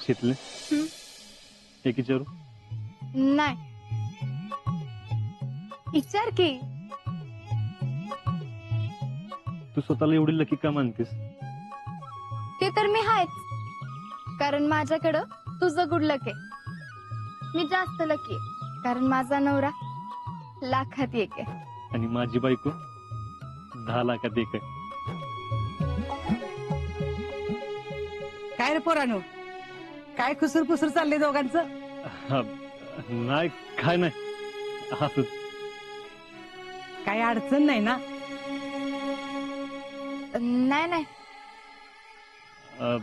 शितले हं? एक विचारू नाही विचार की. तू स्वतःला एवढी लकी का मानतेस? ते तर मी आहेच, कारण माझ्याकडं तुझं गुड लक आहे. मी जास्त लकी आहे कारण माझा नवरा लाखात एक आहे. आणि माझी बायको 10 लाखात एक आहे. काय रे पोरानो, काय खुसूर पुसूर चाललंय दोघांचं? हा, नाही काय नाही असंच. काही अडचण नाही ना? नाही नाही. अ,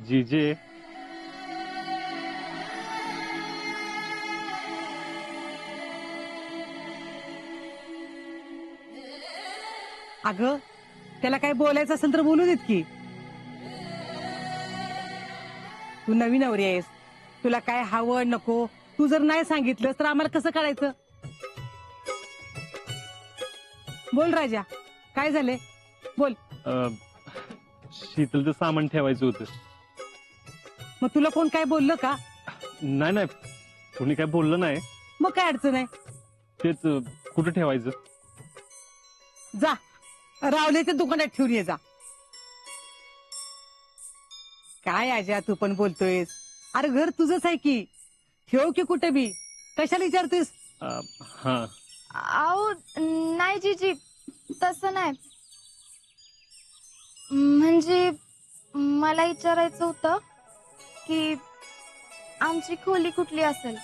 जीजे अगं त्याला काय बोलायचं असेल तर बोलू देत की. तू नवीन नवरी आहेस, तुला काय हवं नको तू जर नाही सांगितलं तर आम्हाला कसं कळायचं? बोल राजा, काय झाले बोल. शीतलचं सामान ठेवायचं होतं. मग तुला कोण काय बोललं का? नाही नाही, कोणी काय बोललं नाही. मग काय अडचण आहे? तेच कुठं ठेवायचं? जा रावलेच्या दुकानात ठेवून ये जा. काय आजा तू पण बोलतोयस? अरे घर तुझंच आहे की, ठेव की कुठे बी, कशाला विचारतोयस? हा आओ नाही जीजी, तसं नाही. म्हणजे मला विचारायचं होतं की आमची खोली कुठली असेल,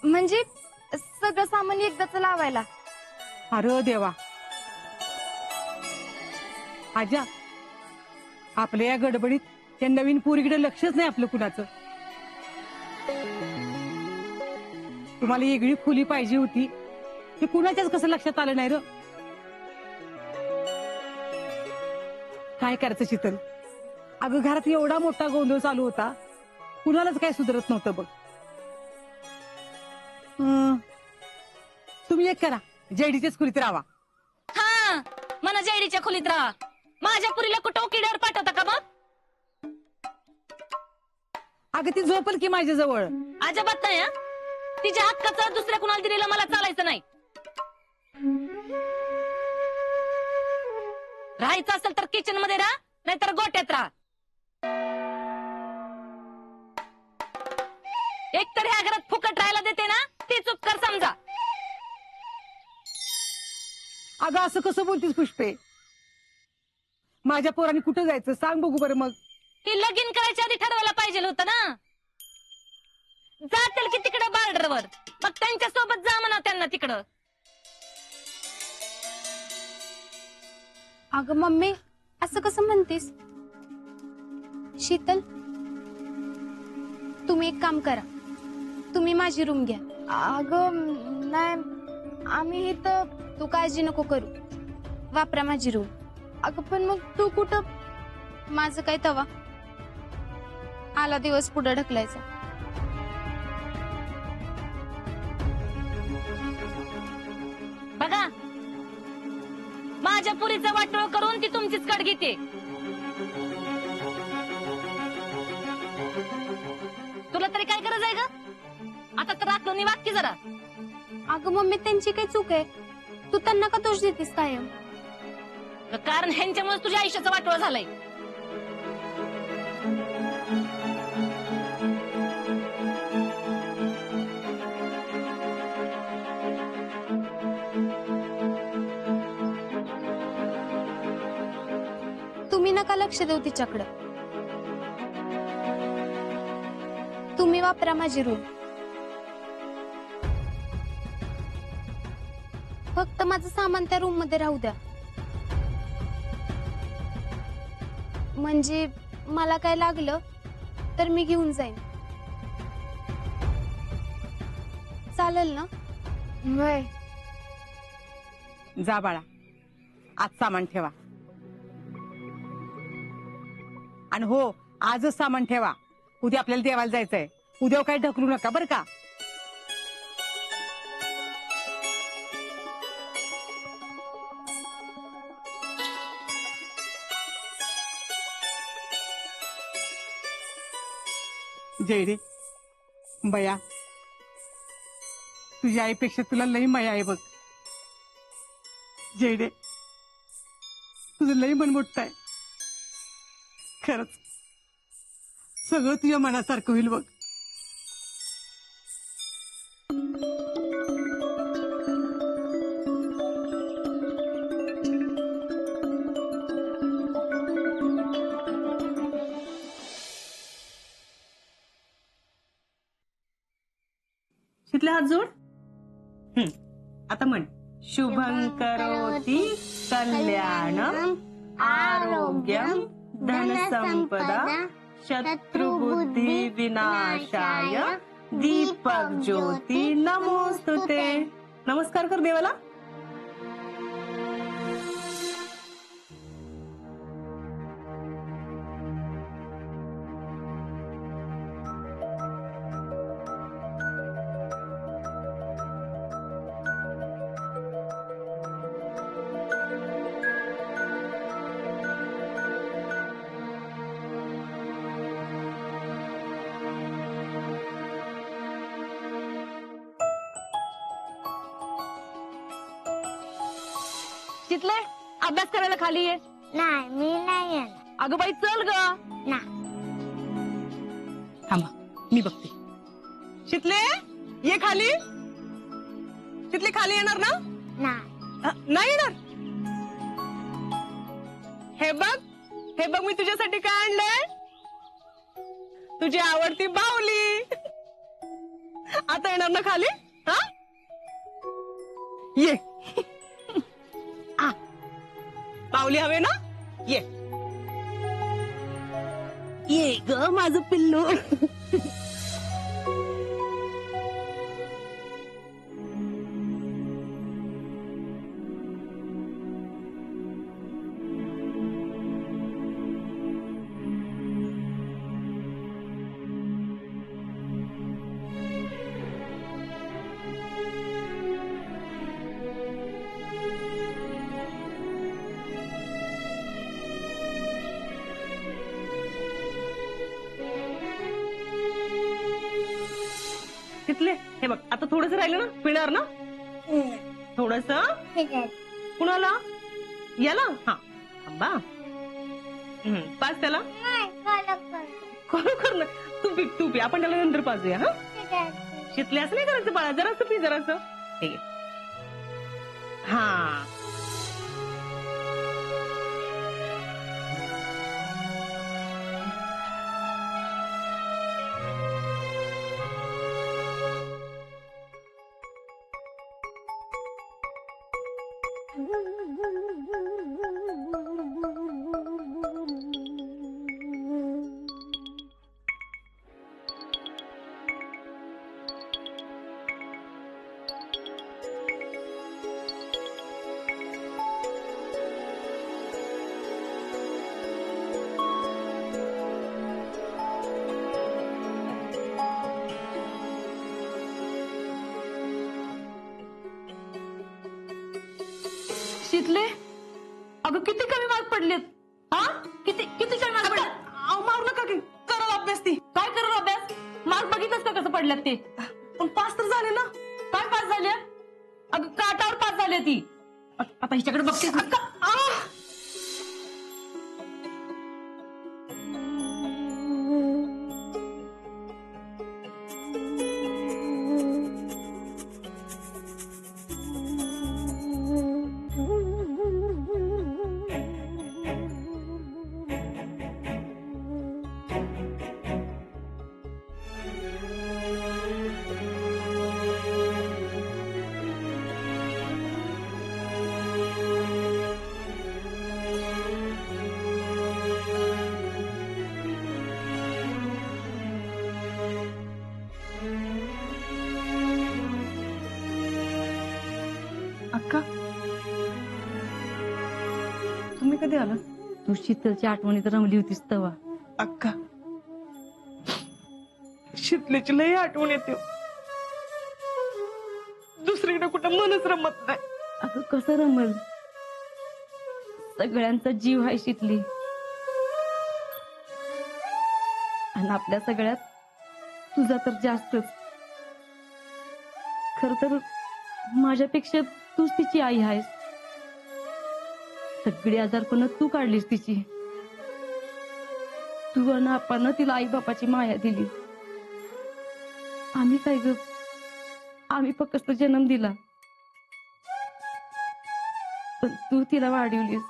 म्हणजे सगळं सामान एकदाच लावायला. अरे देवा, आजा आपल्या या गडबडीत त्या नवीन पोरीकडे लक्षच नाही आपलं कुणाचं. तुम्हाला वेगळी खोली पाहिजे होती, हे कुणाच्याच कसं लक्षात आलं नाही र? काय करायचं शीतल? अगं घरात एवढा मोठा गोंधळ चालू होता, कुणालाच काय सुधरत नव्हतं बघ. तुम्ही एक करा, जेडीच्याच खोलीत राहा. हा, मला जेडीच्या खोलीत राहा. माझ्या पुरीला कुठं किड्यावर पाठवता का मग? अगं ती झोपल की माझ्या जवळ. अजिबात नाही. तिच्या हक्काचं दुसऱ्या कुणाला दिलेलं मला चालायचं नाही. राहायचं असेल तर किचन मध्ये राहा, नाहीतर गोट्यात राहा. एकतर ह्या घरात फुकट राहायला देते ना, ती चूक कर समजा. अगं असं कसं बोलतीस पुष्पे? माझ्या पोराने कुठं जायचं सांग बघू बरं मग. ही लगीन करायच्या आधी ठरवायला पाहिजे होतं ना. जातील की तिकडे बॉर्डरवर, मग त्यांच्या सोबत जा म्हणा त्यांना तिकडं. अगं मम्मी, असं कसं म्हणतेस? शीतल, तुम्ही एक काम करा, तुम्ही माझी रूम घ्या. अगं नाही, आम्ही इथं, तू काळजी नको करू, वापरा माझी रूम. अगं पण मग तू कुठं? माझं काय तवा आला दिवस पुढे ढकलायचा. बघा, माझ्या पुरीचं वाटोळ करून ती तुमचीच कड घेते. तुला तरी काय गरज आहे ग? आता तर राखलं वाक्य जरा. अगं मम्मी, त्यांची काही चूक आहे, तू त्यांना का दोष देतीस कायम? कारण ह्यांच्यामुळे तुझ्या आयुष्याचा वाटोळ झालाय. तुम्ही नका लक्ष देऊ तिच्याकडं, तुम्ही वापरा माझी रूम. फक्त माझं सामान त्या रूम मध्ये राहू द्या, म्हणजे मला काय लागलं तर मी घेऊन जाईन. चालेल ना? वय जा बाळा, आज सामान ठेवा. आणि हो, आजच सामान ठेवा, उद्या आपल्याला देवाला जायचंय. उद्या काही ढकलू नका बरं का? जयडे बया, तुझ्या आईपेक्षा तुला लई माया आहे बघ. जयडे, तुझं लई मन मोठं आहे. खरंच सगळं तुझ्या मनासारखं होईल बघ. शितले हात जोड. आता म्हण, शुभं करोति कल्याणं आरोग्यं धनसंपदा शत्रुबुद्धी विनाशाय दीपक ज्योती नमोस्तुते. नमस्कार कर देवाला. शितले, अभ्यास करायला खाली ये. नाही, मी नाही येणार. अगं बाई चल ग. थांबा, मी बघते. शितले, ये खाली. शितले, खाली येणार ना? नाही येणार. हे बघ मी तुझ्यासाठी काय आणलंय. तुझी आवडती बाहुली. आता येणार ना खाली? हा, ये. बाहुली हवे ना? ये ये ग माझं पिल्लू. तिथले हे बघ, आता थोडस राहिलं ना, पिणार ना थोडस. कुणाला? याला. हा, थांबा. पाच त्याला. खरोखर ना, तू पी. आपण त्याला नंतर पाजूया. हा, शितले असं नाही करायचं बाळा. जरासं पी, जरासं. ठीक आहे. हा, शितले, अगं किती कमी मार्क पडलेत. हा, किती कमी मार्क पडलेत. मारू नका की. कराल अभ्यास ती. काय करणार अभ्यास. मार्क बघितलंस का कसं पडल्यात ते. पण पास तर झाले ना. काय पास झाले. अगं काटावर पास झाली ती. आता हिच्याकडे बघतेस ना. अक्का, तुम्ही कधी आला? तू शीतलची आठवणीत रमली होतीस तेव्हा. अक्का, शितलेची लई आठवण येते. दुसरीकडे कुठं मनच रमत नाही. अगं कसं रमल. सगळ्यांचा जीव आहे शितली. आणि आपल्या सगळ्यात तुझा तर जास्तच. खर तर माझ्यापेक्षा तूच तिची आई आहेस. सगळी आजारपण तू काढलीस तिची. तू आणि आपण तिला आई बापाची माया दिली. आम्ही काय ग, आम्ही फक्त जन्म दिला, पण तू तिला वाढवलीस.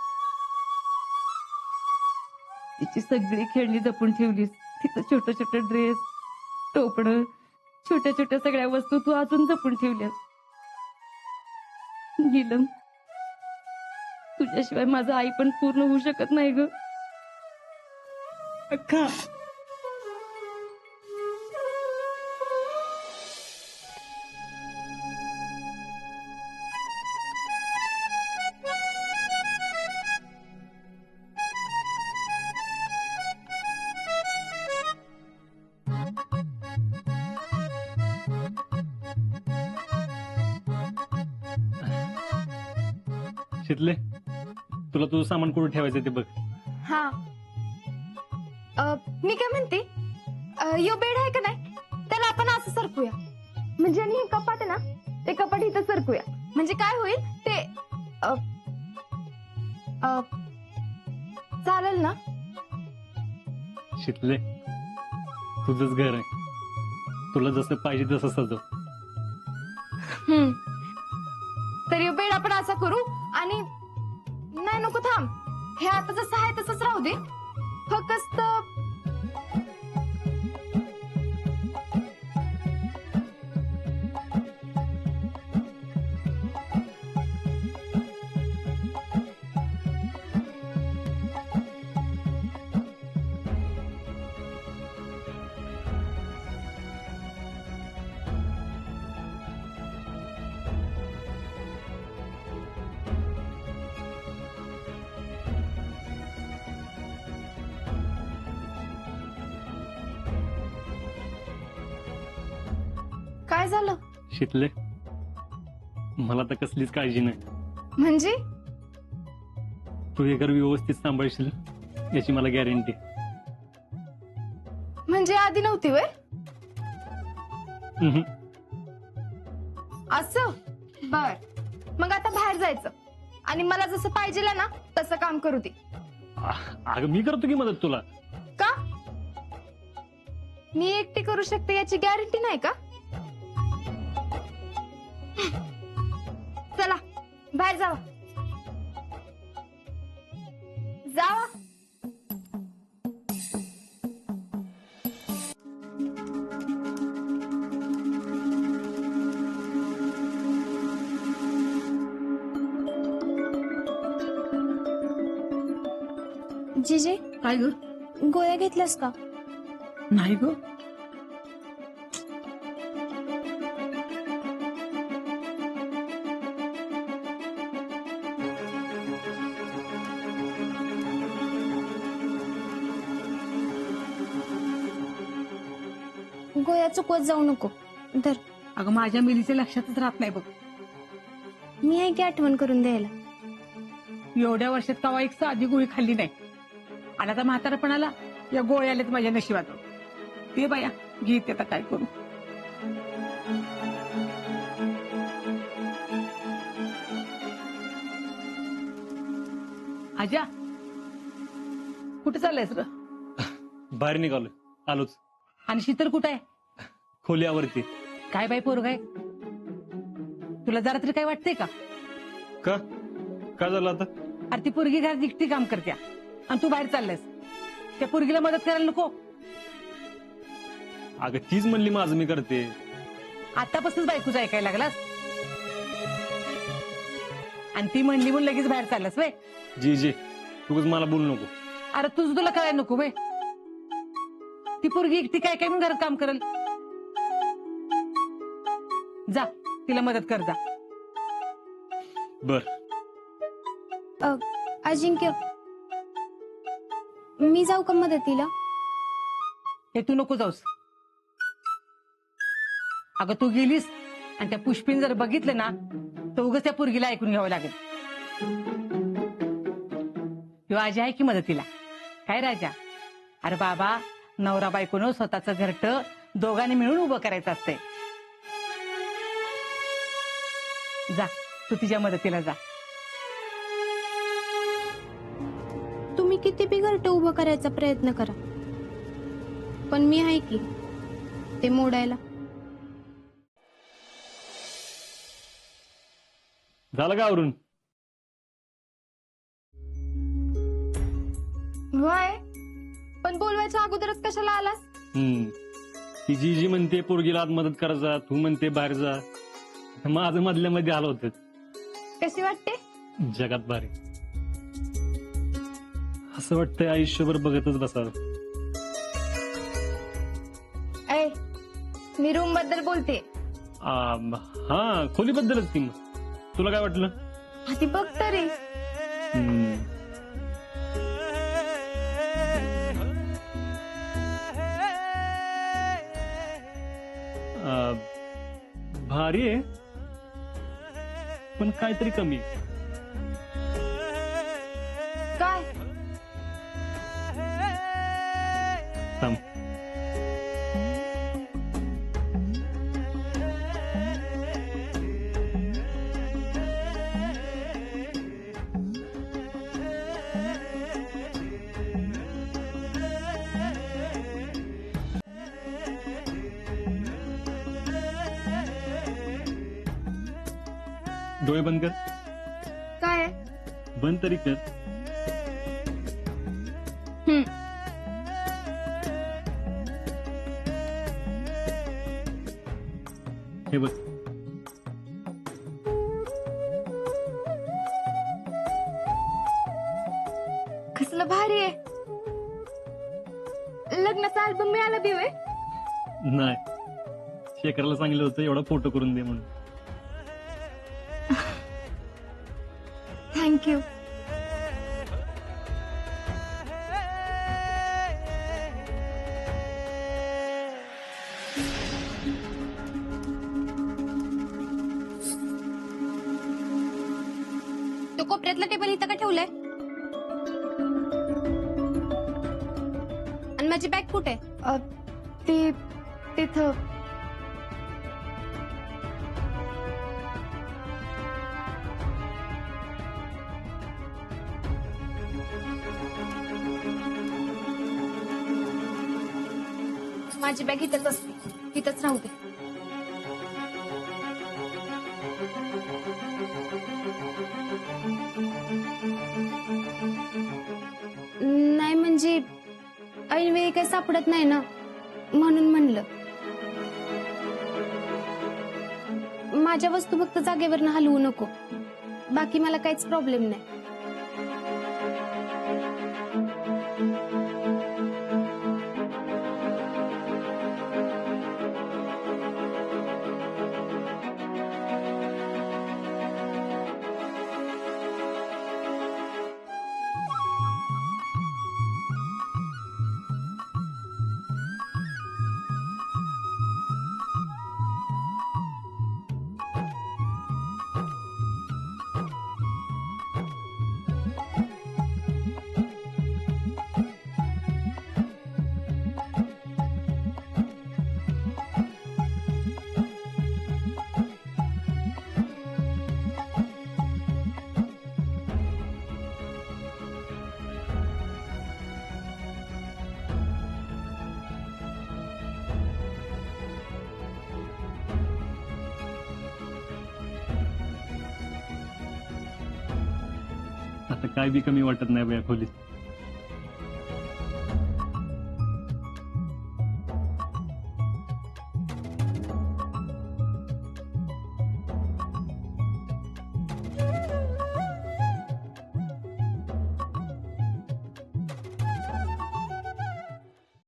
तिची सगळी खेळणी जपून ठेवलीस. तिचं छोटं छोटं ड्रेस, टोपणं, छोट्या छोट्या सगळ्या वस्तू तू अजून जपून ठेवल्यास. नीलम, तुझ्याशिवाय माझं आई पण पूर्ण होऊ शकत नाही ग. अक्का, शितले, तुला तुझं सामान कुठे ठेवायचं ते बघ. हा. मी काय म्हणते, यो बेड आहे का नाही, त्याला आपण असं सरकूया. म्हणजे आणि हे कपाट आहे ना, ते कपाट इथं सरकूया. म्हणजे काय होईल ते चालेल ना? शितले, तुझंच घर आहे, तुला जसं पाहिजे तसं सजव. तर यो बेड आपण असा करू. आणि नाही, नको, थांब. हे आता जसं आहे तसंच राहू दे. फक्त काय झालं? शितले, मला तर कसलीच काळजी नाही. म्हणजे तू हे घर व्यवस्थित सांभाळशील याची मला गॅरंटी. म्हणजे आधी नव्हती वय असं? बर, मग आता बाहेर जायचं आणि मला जसं पाहिजे ना तसं काम करू दे. अगं मी करतो की मदत तुला. का? मी एकटी करू शकते याची गॅरंटी नाही का? चला बाहेर जावा. जावा. जीजे, काय ग? गोळ्या घेतल्यास का? नाही ग. गोळ्या चुकवत जाऊ नको. धर. अगं माझ्या मिलीच्या लक्षातच राहत नाही बघ. मी आहे की आठवण करून द्यायला. एवढ्या वर्षात कवा एक साधी गोळी खाल्ली नाही. आणि आता म्हातारपणाला या गोळ्या आल्यात माझ्या नशिबात. ते बाया घेते, आता काय करू. आजा, कुठे चाललायस र? बाहेर निघालोय, आलोच. आणि शीतल कुठे आहे? खोल्यावरती. काय बाई पोरग आहे, तुला जरा तरी काय वाटतंय का? का काय झालं आता? अरे ती पोरगी घरात एकटी काम करत्या आणि तू बाहेर चाललायस. त्या पोरगीला मदत करायला नको? अगं तीच म्हणली माझं मी करते. आतापासूनच बायकोच ऐकायला लागलास आणि ती म्हणली म्हणून लगेच बाहेर चाललास वे? जे तूच मला बोलू नको. अरे तुझं तुला कळायला नको वे? ती पोरगी एकटी काय काय म्हणून घरात काम करेल. जा तिला मदत कर जा. बर. अजिंक्य, मी जाऊ का मदतीला? हे तू नको जाऊस. अगं तू गेलीस आणि त्या पुष्पीन जर बघितलं ना तर उगाच त्या पोरगीला ऐकून घ्यावं लागेल. किंवा आजी आहे की मदतीला. काय राजा? अरे बाबा, नवरा बायकोनं स्वतःचं घरटं दोघांनी मिळून उभं करायचं असतंय. जा तू तिच्या मदतीला जा. तुम्ही किती बी घरटं उभं करायचा प्रयत्न करा, पण मी आहे की ते मोडायला. झालं का आवरून? वय पण बोलवायच्या अगोदरच कशाला आलास? ती जी म्हणते पोरगीला आत मदत करायचा, तू म्हणते बाहेर जा. माझं मधल्या मध्ये आलं होतं. कशी वाटते? जगात भारी. असं वाटतंय आयुष्यभर बघतच बसावं. ऐ, मी रूम बद्दल बोलते. हा, खोलीबद्दलच की. मग तुला काय वाटलं? आधी बघ तरी. भारी आहे, पण काहीतरी कमी आहे. काय? थांब. डोळे बंद कर. काय? बंद तरी कर. हे बघ. कसलं भारी आहे. लग्नाचा अल्बम मिळाला बी व्हय? नाही, शेखरला सांगितलं होतं एवढा फोटो करून दे म्हणून. थँक्यू. तो कोपऱ्यातला टेबल इथं का ठेवलाय? आणि माझी बॅग कुठे? ती तिथं. माझी बॅग इथंच असते, तिथंच राहू दे. नाही म्हणजे ऐनवेळी काही सापडत नाही ना, म्हणून म्हणलं. माझ्या वस्तू फक्त जागेवरनं हलवू नको, बाकी मला काहीच प्रॉब्लेम नाही. आता काय बी कमी वाटत नाही बया खोलीत.